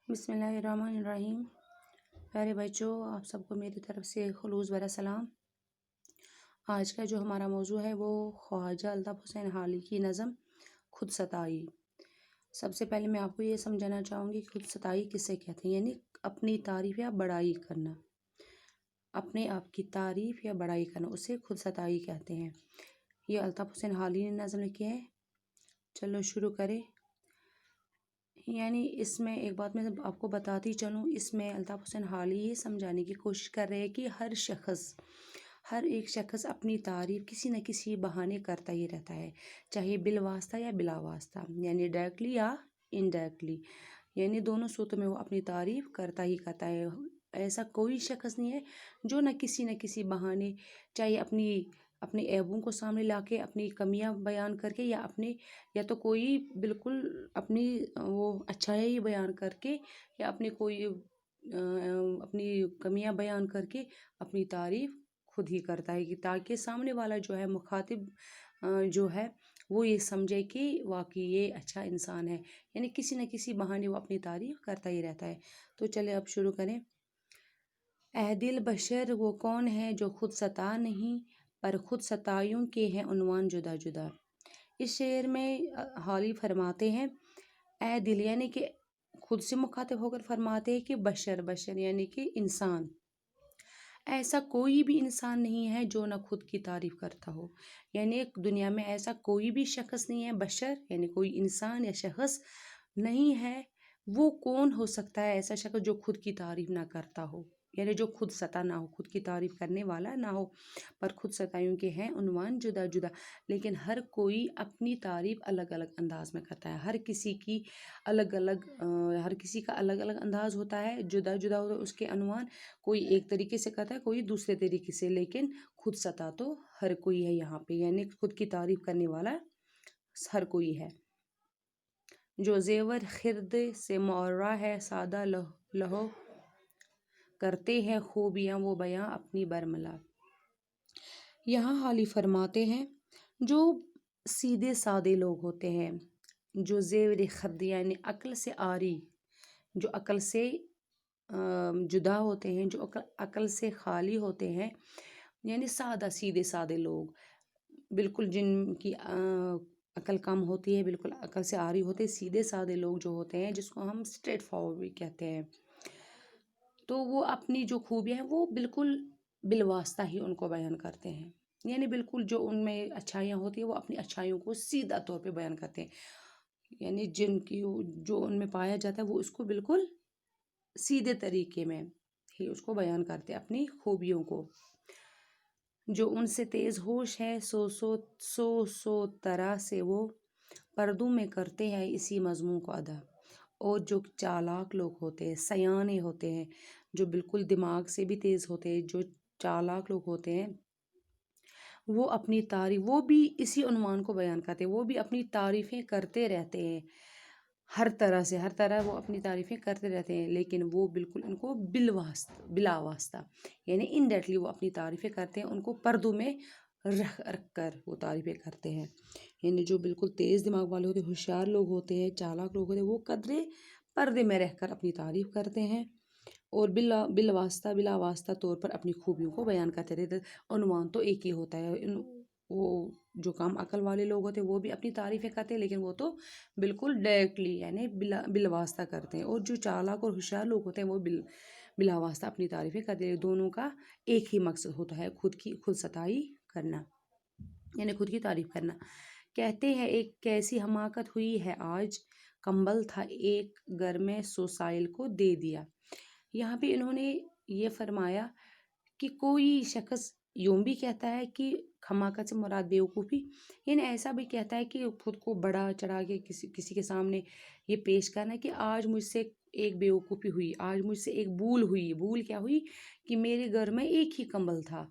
بسم اللہ الرحمن الرحیم۔ پیارے بچوں، آپ سب کو میری طرف سے خلوص بھرا سلام۔ آج کا جو ہمارا موضوع ہے وہ خواجہ الطاف حسین حالی کی نظم خود ستائی۔ سب سے پہلے میں آپ کو یہ سمجھانا چاہوں گی کہ خود ستائی کسے کہتے ہیں، یعنی اپنی تعریف یا بڑائی کرنا، اپنے آپ کی تعریف یا بڑائی کرنا، اسے خود ستائی کہتے ہیں۔ یہ الطاف حسین حالی نے نظم لکھی ہے۔ چلو شروع کریں۔ یعنی اس میں ایک بات میں آپ کو بتاتی چلوں، اس میں الطاف حسین حالی یہ سمجھانے کی کوشش کر رہے ہیں کہ ہر ایک شخص اپنی تعریف کسی نہ کسی بہانے کرتا ہی رہتا ہے، چاہے بالواسطہ یا بلا واسطہ، یعنی ڈائریکٹلی یا انڈائریکٹلی، یعنی دونوں صورتوں میں وہ اپنی تعریف کرتا ہی کرتا ہے۔ ایسا کوئی شخص نہیں ہے جو نہ کسی بہانے، چاہے اپنے عیبوں کو سامنے لا کے، اپنی کمیاں بیان کر کے، یا تو کوئی بالکل اپنی وہ اچھائی بیان کر کے، یا اپنی کمیاں بیان کر کے اپنی تعریف خود ہی کرتا ہے، کہ تاکہ سامنے والا جو ہے، مخاطب جو ہے، وہ یہ سمجھے کہ واقعی یہ اچھا انسان ہے، یعنی کسی نہ کسی بہانے وہ اپنی تعریف کرتا ہی رہتا ہے۔ تو چلے اب شروع کریں۔ اے دل بشر وہ کون ہے جو خود ستا نہیں، پر خود ستائیوں کے ہیں عنوان جدا جدا۔ اس شعر میں حالی فرماتے ہیں اے دل، یعنی کہ خود سے مخاطب ہو کر فرماتے ہیں کہ بشر یعنی کہ انسان، ایسا کوئی بھی انسان نہیں ہے جو نہ خود کی تعریف کرتا ہو، یعنی دنیا میں ایسا کوئی بھی شخص نہیں ہے، بشر یعنی کوئی انسان یا شخص نہیں ہے۔ وہ کون ہو سکتا ہے ایسا شخص جو خود کی تعریف نہ کرتا ہو، یعنی جو خود ستا نہ ہو، خود کی تعریف کرنے والا نہ ہو، پر خود ستائیوں کے ہیں عنوان جدا جدا۔ لیکن ہر کوئی اپنی تعریف الگ الگ انداز میں کرتا ہے، ہر کسی کا الگ الگ انداز ہوتا ہے، جدا جدا ہوتا ہے اس کے عنوان، کوئی ایک طریقے سے کرتا ہے، کوئی دوسرے طریقے سے، لیکن خود ستا تو ہر کوئی ہے یہاں پہ، یعنی خود کی تعریف کرنے والا ہر کوئی ہے۔ جو زیور خرد سے معرہ ہے، سادہ لہو کرتے ہیں خوبیاں وہ بیاں اپنی برملا۔ یہاں حالی فرماتے ہیں جو سیدھے سادے لوگ ہوتے ہیں، جو زیور خرد یعنی عقل سے عاری، جو عقل سے جدا ہوتے ہیں، جو عقل سے خالی ہوتے ہیں، یعنی سیدھے سادے لوگ، بالکل جن کی عقل کم ہوتی ہے، بالکل عقل سے عاری ہوتے، سیدھے سادے لوگ جو ہوتے ہیں، جس کو ہم اسٹریٹ فارورڈ بھی کہتے ہیں، تو وہ اپنی جو خوبیاں ہیں وہ بالکل بالواسطہ ہی ان کو بیان کرتے ہیں، یعنی بالکل جو ان میں اچھائیاں ہوتی ہیں وہ اپنی اچھائیوں کو سیدھا طور پہ بیان کرتے ہیں، یعنی جو ان میں پایا جاتا ہے وہ اس کو بالکل سیدھے طریقے میں ہی اس کو بیان کرتے ہیں، اپنی خوبیوں کو۔ جو ان سے تیز ہوش ہے سو طرح سے وہ پردوں میں کرتے ہیں اسی مضمون کو ادا۔ اور جو چالاک لوگ ہوتے ہیں، سیانے ہوتے ہیں، جو بالکل دماغ سے بھی تیز ہوتے ہیں، جو چالاک لوگ ہوتے ہیں، وہ اپنی تعریف، وہ بھی اسی عنوان کو بیان کرتے ہیں، وہ بھی اپنی تعریفیں کرتے رہتے ہیں، ہر طرح وہ اپنی تعریفیں کرتے رہتے ہیں، لیکن وہ بالکل ان کو بلا واسطہ یعنی انڈائریکٹلی وہ اپنی تعریفیں کرتے ہیں، ان کو پردوں میں رکھ کر وہ تعریفیں کرتے ہیں، یعنی جو بالکل تیز دماغ والے ہوتے ہیں، ہوشیار لوگ ہوتے ہیں، چالاک لوگ ہوتے ہیں، وہ قدرے پردے میں رہ کر اپنی تعریف کرتے ہیں، اور بلا واسطہ طور پر اپنی خوبیوں کو بیان کرتے رہتے ہیں۔ عنوان تو ایک ہی ہوتا ہے، وہ جو کم عقل والے لوگ ہوتے ہیں وہ بھی اپنی تعریفیں کرتے ہیں، لیکن وہ تو بالکل ڈائریکٹلی یعنی بالواسطہ کرتے ہیں، اور جو چالاک اور ہوشیار لوگ ہوتے ہیں وہ بلا واسطہ اپنی تعریفیں کرتے ہیں۔ دونوں کا ایک ہی مقصد ہوتا ہے، خود ستائی کرنا، یعنی خود کی تعریف کرنا۔ کہتے ہیں ایک کیسی حماقت ہوئی ہے آج، کمبل تھا ایک گھر میں سو سائل کو دے دیا۔ یہاں پہ انہوں نے یہ فرمایا کہ کوئی شخص یوں بھی کہتا ہے کہ حماقت سے مراد بیوقوفی، یعنی ایسا بھی کہتا ہے کہ خود کو بڑا چڑھا کے کسی کے سامنے یہ پیش کرنا کہ آج مجھ سے ایک بیوقوفی ہوئی، آج مجھ سے ایک بھول ہوئی۔ بھول کیا ہوئی؟ کہ میرے گھر میں ایک ہی کمبل تھا،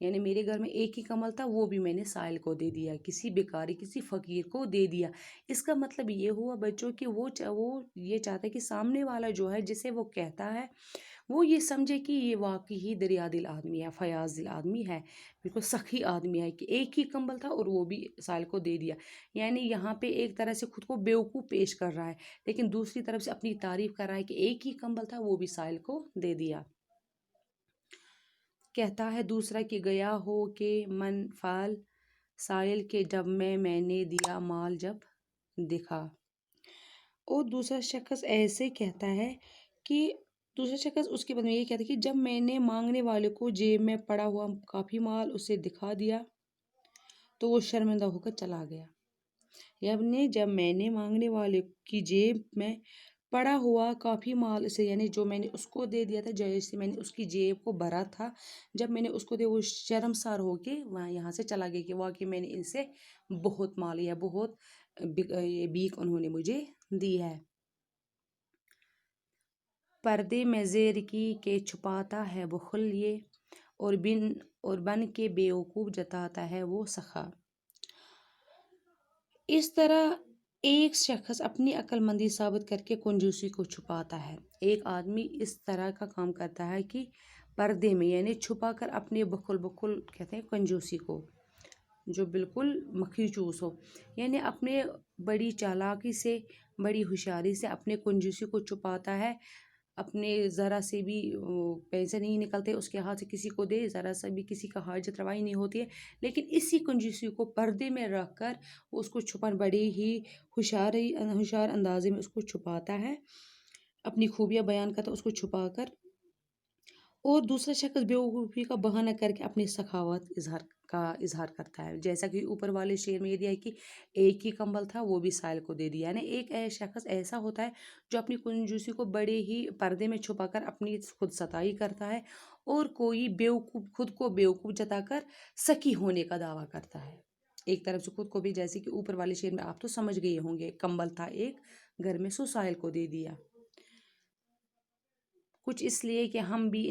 यानी मेरे घर में एक ही कमल था, वो भी मैंने साहिल को दे दिया, किसी भिखारी किसी फ़कीर को दे दिया। इसका मतलब ये हुआ बच्चों कि वो ये चाहता है कि सामने वाला जो है जिसे वो कहता है वो ये समझे कि ये वाकई ही दरिया दिल आदमी है, फयाज दिल आदमी है, बिल्कुल सखी आदमी है, कि एक ही कंबल था और वो भी साहिल को दे दिया। यानी यहाँ पे एक तरह से खुद को बेवकूफ़ पेश कर रहा है, लेकिन दूसरी तरफ से अपनी तारीफ कर रहा है कि एक ही कंबल था, वो भी साहिल को दे दिया। कहता है दूसरा कि गया हो के मन फाल साहिल के जब मैंने दिया माल जब दिखा। और दूसरा शख्स ऐसे कहता है कि दूसरा शख्स उसके बाद में ये कहता है कि जब मैंने मांगने वाले को जेब में पड़ा हुआ काफ़ी माल उसे दिखा दिया तो वो शर्मिंदा होकर चला गया। यानी जब मैंने मांगने वाले की जेब में पड़ा हुआ काफ़ी माल उसे, यानी जो मैंने उसको दे दिया था, जैसे मैंने उसकी जेब को भरा था, जब मैंने उसको दिया वो शर्मसार होके वहाँ यहाँ से चला गया कि वाकई मैंने इनसे बहुत माल लिया, बहुत ये भीख उन्होंने मुझे दी है। पर्दे में ज़ेर की के छुपाता है बुख़्ल ये, और बन के बेवकूफ़ जताता है वो सखा। इस तरह एक शख्स अपनी अक्लमंदी साबित करके कंजूसी को छुपाता है। एक आदमी इस तरह का काम करता है कि पर्दे में यानी छुपा कर अपने बखुल कहते हैं कंजूसी को, जो बिल्कुल मक्खी चूस हो, यानी अपने बड़ी चालाकी से बड़ी होशियारी से अपने कंजूसी को छुपाता है। अपने ज़रा से भी पैसे नहीं निकलते उसके हाथ से किसी को दे, ज़रा सा भी किसी का हाजत रवाई नहीं होती है, लेकिन इसी कंजूसी को पर्दे में रख कर वो उसको छुपा बड़े ही होशियार अंदाजे में उसको छुपाता है, अपनी खूबियाँ बयान करता है उसको छुपा कर। और दूसरा शख्स बेवकूफ़ी का बहाना करके अपनी सखावत इजहार करता है। जैसा कि ऊपर वाले शेर में ये दिया है कि एक ही कंबल था, वो भी साहिल को दे दिया। यानी एक शख्स ऐसा होता है जो अपनी कंजूसी को बड़े ही पर्दे में छुपाकर अपनी खुद सताई करता है, और कोई खुद को बेवकूफ़ जताकर सखी होने का दावा करता है। एक तरफ से खुद को भी, जैसे कि ऊपर वाले शेर में आप तो समझ गए होंगे, कंबल था एक घर में, सो साहिल को दे दिया। कुछ इसलिए कि हम भी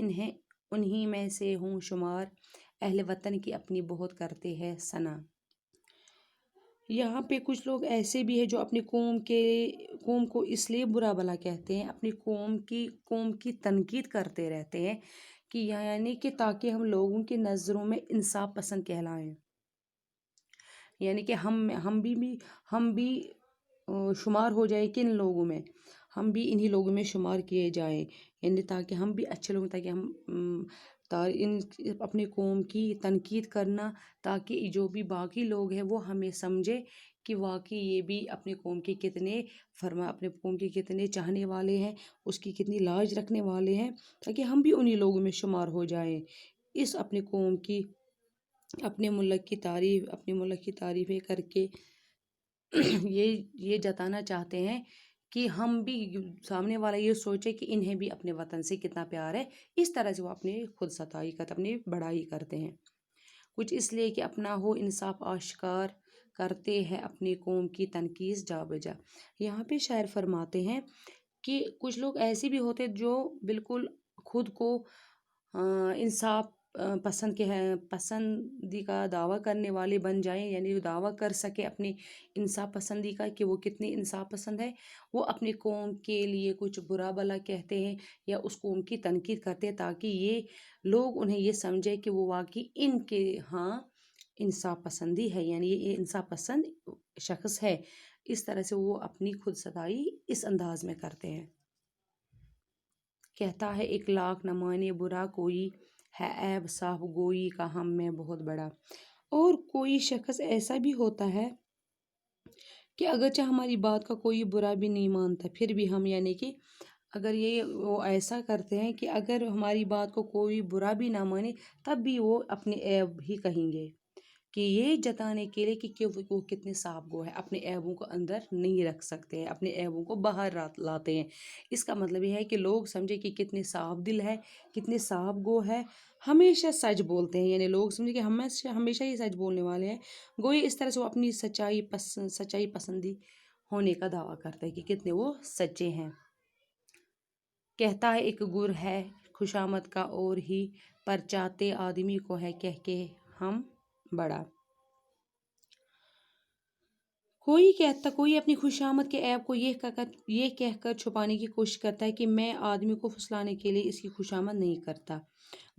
उन्हीं में से हों शुमार, अहले वतन की अपनी बहुत करते हैं सना। यहाँ पे कुछ लोग ऐसे भी हैं जो अपनी कौम को इसलिए बुरा भला कहते हैं, अपनी कौम की तनकीद करते रहते हैं कि यानी कि ताकि हम लोगों की नज़रों में इंसाफ पसंद कहलाएं, यानी कि हम भी शुमार हो जाए किन लोगों में, हम भी इन्हीं लोगों में शुमार किए जाएं, यानी ताकि हम भी अच्छे लोग, ताकि हम इन अपनी कौम की तनकीद करना, ताकि जो भी बाकी लोग हैं वो हमें समझे कि वाकई ये भी अपनी कौम के कितने अपने कौम के कितने चाहने वाले हैं, उसकी कितनी लाज रखने वाले हैं, ताकि हम भी उन्हीं लोगों में शुमार हो जाएं। इस अपनी कौम की अपने मुल्क की तारीफ़ें करके ये जताना चाहते हैं कि हम भी, सामने वाला ये सोचे कि इन्हें भी अपने वतन से कितना प्यार है। इस तरह से वो अपनी खुद सताई करते, अपनी बड़ाई करते हैं। कुछ इसलिए कि अपना हो इंसाफ आश्कार करते हैं अपनी कौम की तनकीस जा बजा। यहाँ पे शायर फरमाते हैं कि कुछ लोग ऐसे भी होते जो बिल्कुल खुद को इंसाफ पसंद के हैं, पसंदी का दावा करने वाले बन जाएं, यानी वो दावा कर सके अपनी इंसाफ पसंदी का कि वो कितनी इंसाफ पसंद है। वो अपनी कौम के लिए कुछ बुरा भला कहते हैं या उस कौम की तनकीद करते हैं, ताकि ये लोग उन्हें ये समझे कि वो वाकई इनके हाँ इंसाफ पसंदी है, यानी ये इंसाफ पसंद शख्स है। इस तरह से वो अपनी खुद सताई इस अंदाज में करते हैं। कहता है एक लाख न माने बुरा कोई, है ऐब साफ गोई का हम में बहुत बड़ा। और कोई शख्स ऐसा भी होता है कि अगरचे हमारी बात का कोई बुरा भी नहीं मानता, फिर भी हम, यानी कि अगर ये वो ऐसा करते हैं कि अगर हमारी बात को कोई बुरा भी ना माने तब भी वो अपने ऐब ही कहेंगे, कि ये जताने के लिए कि वो कितने साफ गो है, अपने ऐबों को अंदर नहीं रख सकते हैं, अपने ऐबों को बाहर लाते हैं। इसका मतलब ये है कि लोग समझे कि कितने साफ दिल है, कितने साफ गो है, हमेशा सच बोलते हैं, यानी लोग समझे कि हमेशा ही सच बोलने वाले हैं। गोई इस तरह से वो अपनी सच्चाई पसंदी होने का दावा करते हैं कि कितने वो सच्चे हैं। कहता है एक गुर है खुशामद का और ही परचाते आदमी को है कह के हम बड़ा। कोई अपनी खुशामद के ऐब को ये कहकर छुपाने की कोशिश करता है कि मैं आदमी को फुसलाने के लिए इसकी खुशामद नहीं करता,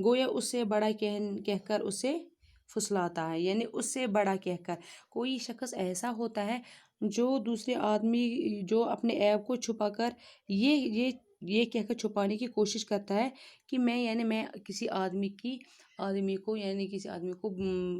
गोया उससे बड़ा कहकर उसे फुसलाता है। यानी उससे बड़ा कहकर कोई शख्स ऐसा होता है जो दूसरे आदमी जो अपने ऐब को छुपाकर ये कहकर छुपाने की कोशिश करता है कि मैं किसी आदमी को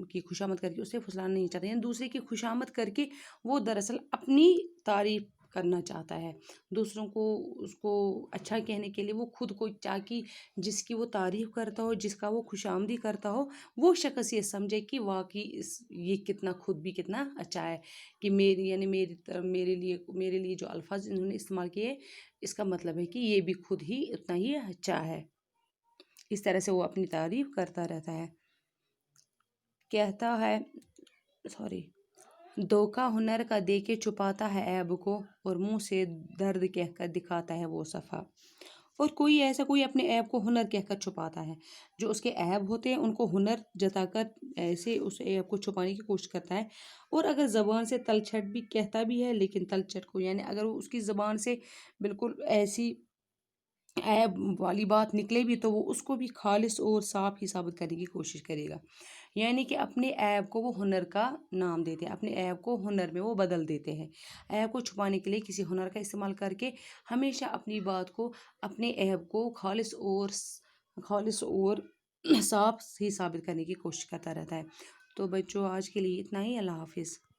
की खुशामद करके उसे फुसलाना नहीं चाहता। यानी दूसरे की खुशामद करके वो दरअसल अपनी तारीफ करना चाहता है, दूसरों को उसको अच्छा कहने के लिए वो खुद को ताकि जिसकी वो तारीफ करता हो, जिसका वो खुशामदी करता हो, वो शख्स ये समझे कि वाकई ये कितना खुद भी कितना अच्छा है कि मेरे लिए जो अल्फाज इन्होंने इस्तेमाल किए इसका मतलब है कि ये भी खुद ही उतना ही अच्छा है। इस तरह से वो अपनी तारीफ करता रहता है। कहता है धोखा हुनर का दे के छुपाता है ऐब को और मुंह से दर्द कहकर दिखाता है वो सफ़ा। और कोई अपने ऐब को हुनर कहकर छुपाता है, जो उसके ऐब होते हैं उनको हुनर जताकर ऐसे उस ऐब को छुपाने की कोशिश करता है। और अगर ज़बान से तलछट भी कहता भी है, लेकिन तलछट को यानी अगर वो उसकी ज़बान से बिल्कुल ऐसी ऐब वाली बात निकले भी तो वो उसको भी खालिस और साफ ही साबित करने की कोशिश करेगा। यानी कि अपने ऐब को वो हुनर का नाम देते हैं, अपने ऐब को हुनर में वो बदल देते हैं। ऐब को छुपाने के लिए किसी हुनर का इस्तेमाल करके हमेशा अपनी बात को, अपने ऐब को खालिस और साफ ही साबित करने की कोशिश करता रहता है। तो बच्चों आज के लिए इतना ही। अल्लाह हाफिज़।